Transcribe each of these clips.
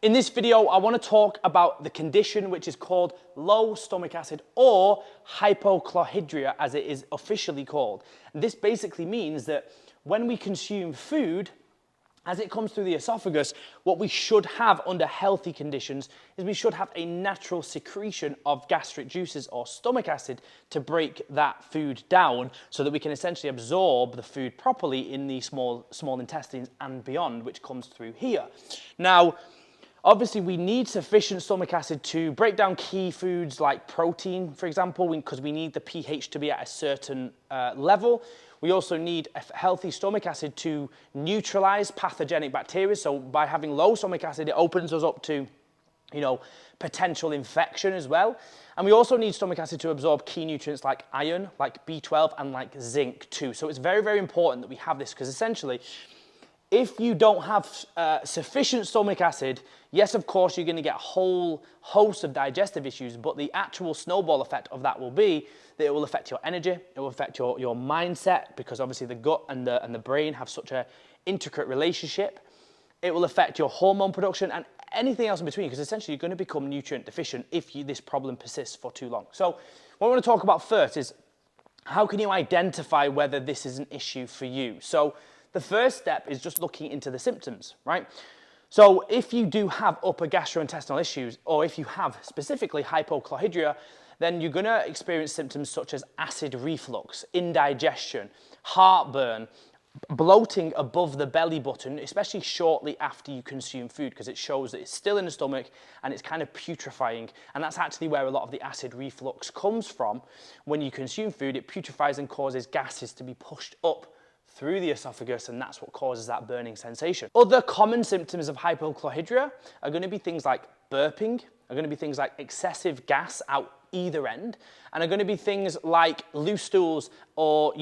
In this video, I want to talk about the condition which is called low stomach acid or hypochlorhydria as it is officially called. And this basically means that when we consume food, as it comes through the esophagus, what we should have under healthy conditions is we should have a natural secretion of gastric juices or stomach acid to break that food down so that we can essentially absorb the food properly in the small intestines and beyond, which comes through here. Now, obviously, we need sufficient stomach acid to break down key foods like protein, for example, because we need the pH to be at a certain level. We also need a healthy stomach acid to neutralize pathogenic bacteria. So by having low stomach acid, it opens us up to, potential infection as well. And we also need stomach acid to absorb key nutrients like iron, like B12, and like zinc too. So it's very, very important that we have this because essentially, if you don't have sufficient stomach acid, yes, of course, you're going to get a whole host of digestive issues, but the actual snowball effect of that will be that it will affect your energy, it will affect your mindset, because obviously the gut and the brain have such an intricate relationship. It will affect your hormone production and anything else in between, because essentially you're going to become nutrient deficient if this problem persists for too long. So what I want to talk about first is how can you identify whether this is an issue for you? So the first step is just looking into the symptoms, right? So if you do have upper gastrointestinal issues, or if you have specifically hypochlorhydria, then you're going to experience symptoms such as acid reflux, indigestion, heartburn, bloating above the belly button, especially shortly after you consume food, because it shows that it's still in the stomach and it's kind of putrefying. And that's actually where a lot of the acid reflux comes from. When you consume food, it putrefies and causes gases to be pushed up through the esophagus, and that's what causes that burning sensation. Other common symptoms of hypochlorhydria are going to be things like burping, are going to be things like excessive gas out either end, and are going to be things like loose stools or,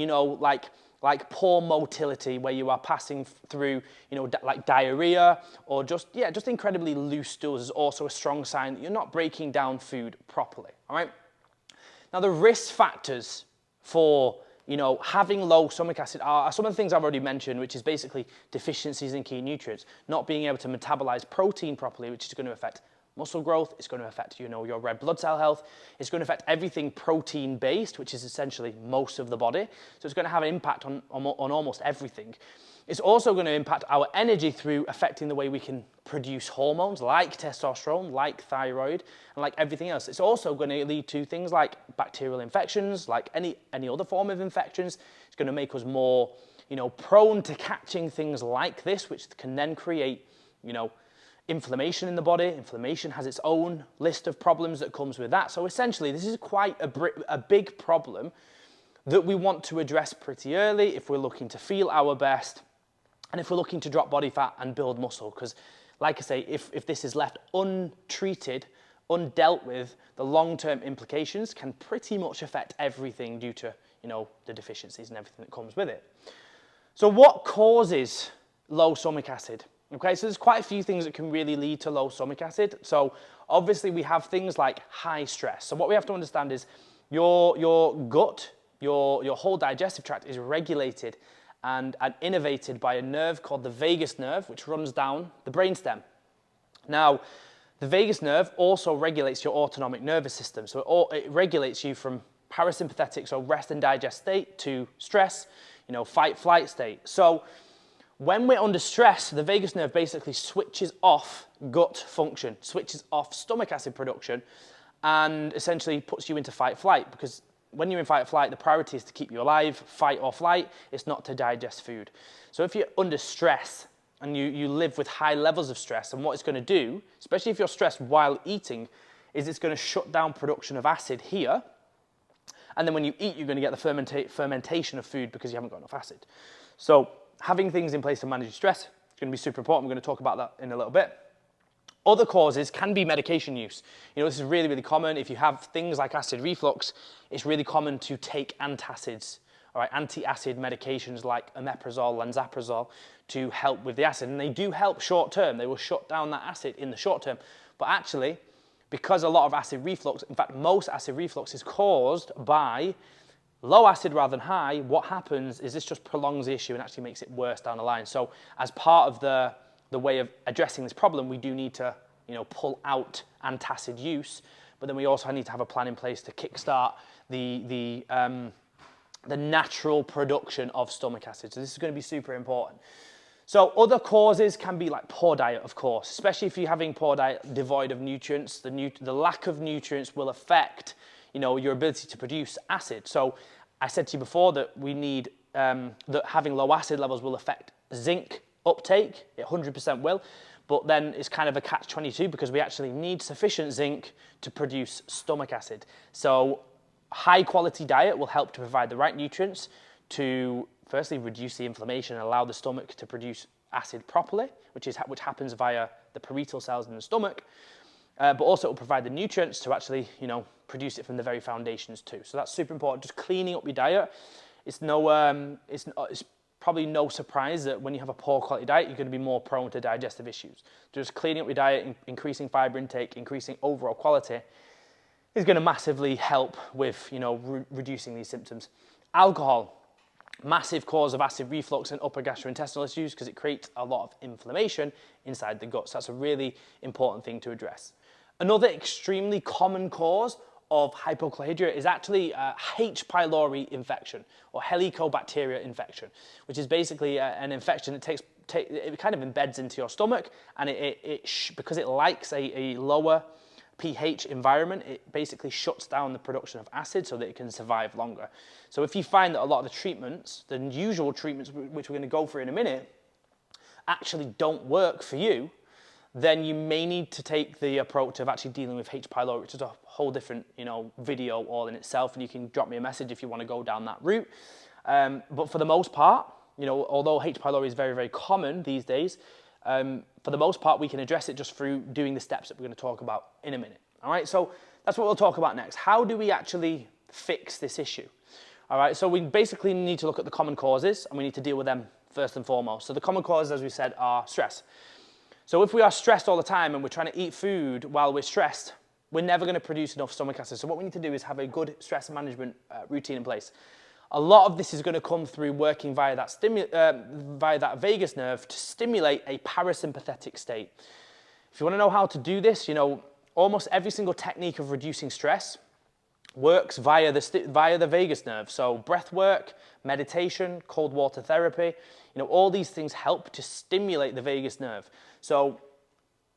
like poor motility, where you are passing through, like diarrhea, or just incredibly loose stools is also a strong sign that you're not breaking down food properly, all right? Now, the risk factors for having low stomach acid are some of the things I've already mentioned, which is basically deficiencies in key nutrients, not being able to metabolize protein properly, which is going to affect muscle growth, it's going to affect, your red blood cell health, it's going to affect everything protein-based, which is essentially most of the body, so it's going to have an impact on almost everything. It's also going to impact our energy through affecting the way we can produce hormones like testosterone, like thyroid, and like everything else. It's also going to lead to things like bacterial infections, like any other form of infections. It's going to make us more, prone to catching things like this, which can then create, inflammation in the body. Inflammation has its own list of problems that comes with that. So essentially, this is quite a big problem that we want to address pretty early if we're looking to feel our best, and if we're looking to drop body fat and build muscle, because like I say, if this is left untreated, undealt with, the long-term implications can pretty much affect everything due to, the deficiencies and everything that comes with it. So what causes low stomach acid? Okay, so there's quite a few things that can really lead to low stomach acid. So obviously we have things like high stress. So what we have to understand is your gut, your whole digestive tract is regulated and innervated by a nerve called the vagus nerve, which runs down the brainstem. Now, the vagus nerve also regulates your autonomic nervous system. So it regulates you from parasympathetic, so rest and digest state, to stress, fight, flight state. So when we're under stress, the vagus nerve basically switches off gut function, switches off stomach acid production, and essentially puts you into fight, flight, because when you're in fight or flight, the priority is to keep you alive, fight or flight. It's not to digest food. So if you're under stress and you live with high levels of stress, and what it's going to do, especially if you're stressed while eating, is it's going to shut down production of acid here. And then when you eat, you're going to get the fermentation of food because you haven't got enough acid. So having things in place to manage stress is going to be super important. We're going to talk about that in a little bit. Other causes can be medication use. This is really, really common. If you have things like acid reflux, it's really common to take antacids, all right, anti-acid medications like omeprazole, lansoprazole, to help with the acid. And they do help short term. They will shut down that acid in the short term. But actually, because a lot of acid reflux, in fact, most acid reflux is caused by low acid rather than high, what happens is this just prolongs the issue and actually makes it worse down the line. So as part of the way of addressing this problem, we do need to pull out antacid use, but then we also need to have a plan in place to kickstart the natural production of stomach acid. So this is going to be super important. So other causes can be like poor diet, of course, especially if you're having poor diet devoid of nutrients. The lack of nutrients will affect, your ability to produce acid. So I said to you before that we need, that having low acid levels will affect zinc uptake. It 100% will. But then it's kind of a catch-22 because we actually need sufficient zinc to produce stomach acid. So high quality diet will help to provide the right nutrients to firstly reduce the inflammation and allow the stomach to produce acid properly, which happens via the parietal cells in the stomach, but also it will provide the nutrients to actually, produce it from the very foundations too. So that's super important. Just cleaning up your diet. It's probably no surprise that when you have a poor quality diet, you're going to be more prone to digestive issues. Just cleaning up your diet, increasing fiber intake, increasing overall quality is going to massively help with, reducing these symptoms. Alcohol. Massive cause of acid reflux and upper gastrointestinal issues because it creates a lot of inflammation inside the gut. So that's a really important thing to address. Another extremely common cause of hypochlorhydria is actually H. pylori infection or Helicobacteria infection, which is basically an infection that it kind of embeds into your stomach, and because it likes a lower pH environment, it basically shuts down the production of acid so that it can survive longer. So if you find that a lot of the treatments, the usual treatments which we're going to go through in a minute, actually don't work for you, then you may need to take the approach of actually dealing with H. pylori, which is a whole different, video all in itself, and you can drop me a message if you want to go down that route. But for the most part, although H. pylori is very, very common these days, for the most part, we can address it just through doing the steps that we're going to talk about in a minute. All right, so that's what we'll talk about next. How do we actually fix this issue? All right, so we basically need to look at the common causes, and we need to deal with them first and foremost. So the common causes, as we said, are stress. So if we are stressed all the time and we're trying to eat food while we're stressed, we're never going to produce enough stomach acid. So what we need to do is have a good stress management routine in place. A lot of this is going to come through working via that vagus nerve to stimulate a parasympathetic state. If you want to know how to do this, almost every single technique of reducing stress works via the vagus nerve. So breath work, meditation, cold water therapy, all these things help to stimulate the vagus nerve. So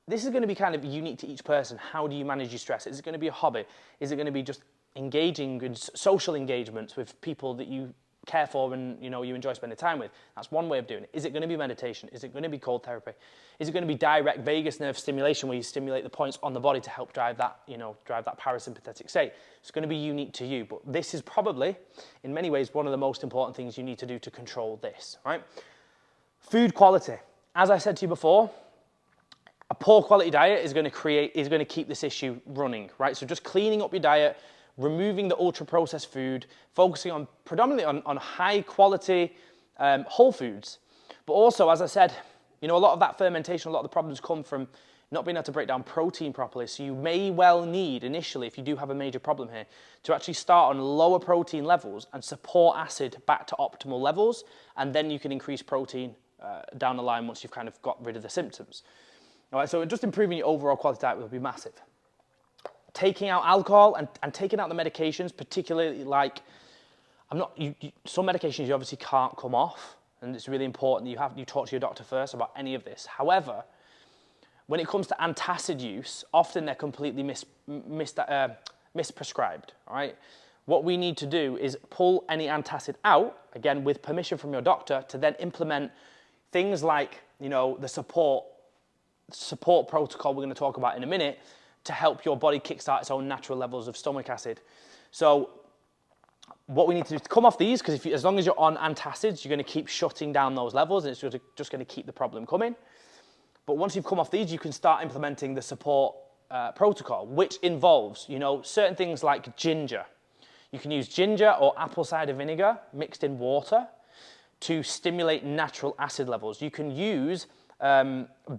this is going to be kind of unique to each person. How do you manage your stress? Is it going to be a hobby? Is it going to be just engaging in social engagements with people that you care for and you enjoy spending time with? That's one way of doing it. Is it going to be meditation? Is it going to be cold therapy? Is it going to be direct vagus nerve stimulation where you stimulate the points on the body to help drive that parasympathetic state? It's going to be unique to you, but this is probably in many ways one of the most important things you need to do to control this, right? Food quality. As I said to you before, a poor quality diet is going to keep this issue running, right? So just cleaning up your diet, removing the ultra-processed food, focusing predominantly on high-quality whole foods. But also, as I said, a lot of that fermentation, a lot of the problems come from not being able to break down protein properly. So you may well need, initially, if you do have a major problem here, to actually start on lower protein levels and support acid back to optimal levels, and then you can increase protein down the line once you've kind of got rid of the symptoms. All right, so just improving your overall quality diet will be massive. Taking out alcohol and taking out the medications, particularly like, some medications you obviously can't come off, and it's really important that you talk to your doctor first about any of this. However, when it comes to antacid use, often they're completely misprescribed, all right? What we need to do is pull any antacid out, again, with permission from your doctor, to then implement things like, the support protocol we're going to talk about in a minute to help your body kickstart its own natural levels of stomach acid. So what we need to do is come off these, because as long as you're on antacids, you're going to keep shutting down those levels, and it's just going to keep the problem coming. But once you've come off these, you can start implementing the support protocol, which involves, certain things like ginger. You can use ginger or apple cider vinegar mixed in water to stimulate natural acid levels. You can use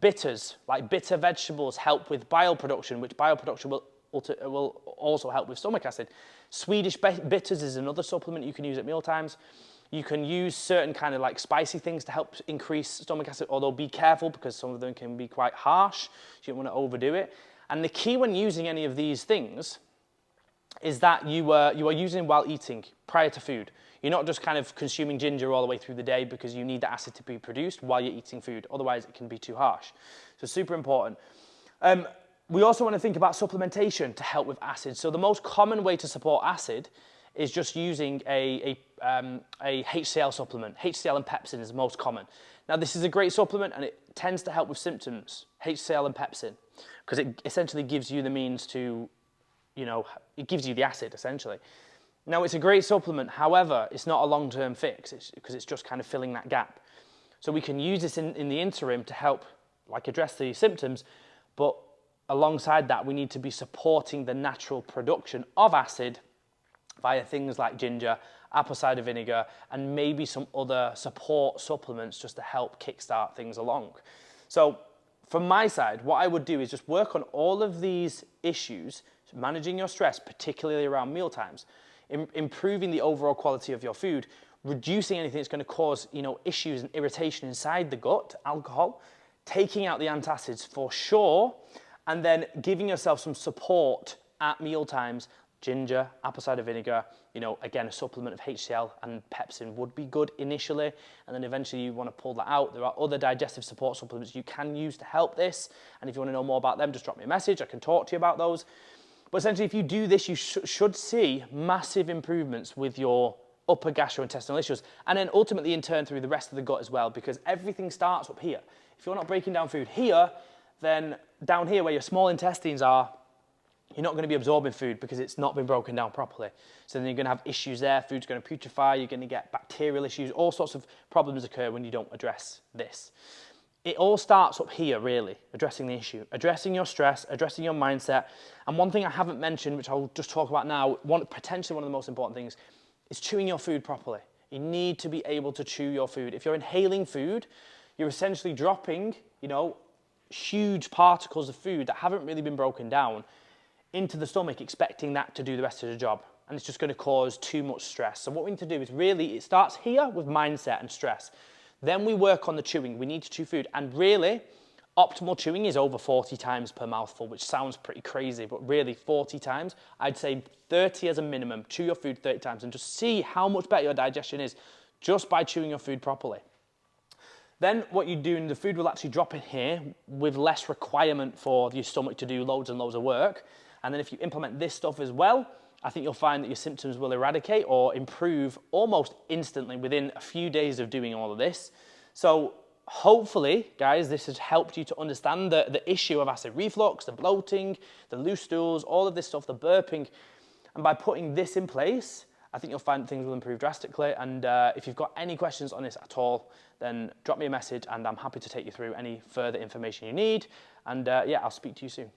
bitters, like bitter vegetables, help with bile production, which bile production will also help with stomach acid. Swedish bitters is another supplement you can use at mealtimes. You can use certain kind of like spicy things to help increase stomach acid, although be careful because some of them can be quite harsh. So you don't want to overdo it. And the key when using any of these things is that you are using while eating, prior to food. You're not just kind of consuming ginger all the way through the day because you need the acid to be produced while you're eating food. Otherwise, it can be too harsh. So super important. We also want to think about supplementation to help with acid. So the most common way to support acid is just using a HCl supplement. HCl and pepsin is the most common. Now, this is a great supplement and it tends to help with symptoms, HCl and pepsin, because it essentially gives you the means to, it gives you the acid, essentially. Now, it's a great supplement. However, it's not a long-term fix because it's just kind of filling that gap. So we can use this in the interim to help, address the symptoms, but alongside that, we need to be supporting the natural production of acid via things like ginger, apple cider vinegar, and maybe some other support supplements just to help kickstart things along. So from my side, what I would do is just work on all of these issues, managing your stress, particularly around meal times, improving the overall quality of your food, reducing anything that's going to cause, issues and irritation inside the gut, alcohol, taking out the antacids for sure, and then giving yourself some support at meal times. Ginger, apple cider vinegar, again, a supplement of HCl and pepsin would be good initially, and then eventually you want to pull that out. There are other digestive support supplements you can use to help this, and if you want to know more about them, just drop me a message. I can talk to you about those. But essentially, if you do this, you should see massive improvements with your upper gastrointestinal issues, and then ultimately in turn through the rest of the gut as well, because everything starts up here. If you're not breaking down food here, then down here where your small intestines are, you're not going to be absorbing food because it's not been broken down properly. So then you're going to have issues there, food's going to putrefy, you're going to get bacterial issues, all sorts of problems occur when you don't address this. It all starts up here, really, addressing the issue, addressing your stress, addressing your mindset. And one thing I haven't mentioned, which I'll just talk about now, potentially one of the most important things, is chewing your food properly. You need to be able to chew your food. If you're inhaling food, you're essentially dropping, huge particles of food that haven't really been broken down into the stomach, expecting that to do the rest of the job. And it's just going to cause too much stress. So what we need to do is really, it starts here with mindset and stress. Then we work on the chewing. We need to chew food. And really, optimal chewing is over 40 times per mouthful, which sounds pretty crazy, but really 40 times. I'd say 30 as a minimum. Chew your food 30 times and just see how much better your digestion is just by chewing your food properly. Then what you do, the food will actually drop in here with less requirement for your stomach to do loads and loads of work. And then if you implement this stuff as well, I think you'll find that your symptoms will eradicate or improve almost instantly within a few days of doing all of this. So hopefully, guys, this has helped you to understand the issue of acid reflux, the bloating, the loose stools, all of this stuff, the burping. And by putting this in place, I think you'll find that things will improve drastically. And if you've got any questions on this at all, then drop me a message and I'm happy to take you through any further information you need. And yeah, I'll speak to you soon.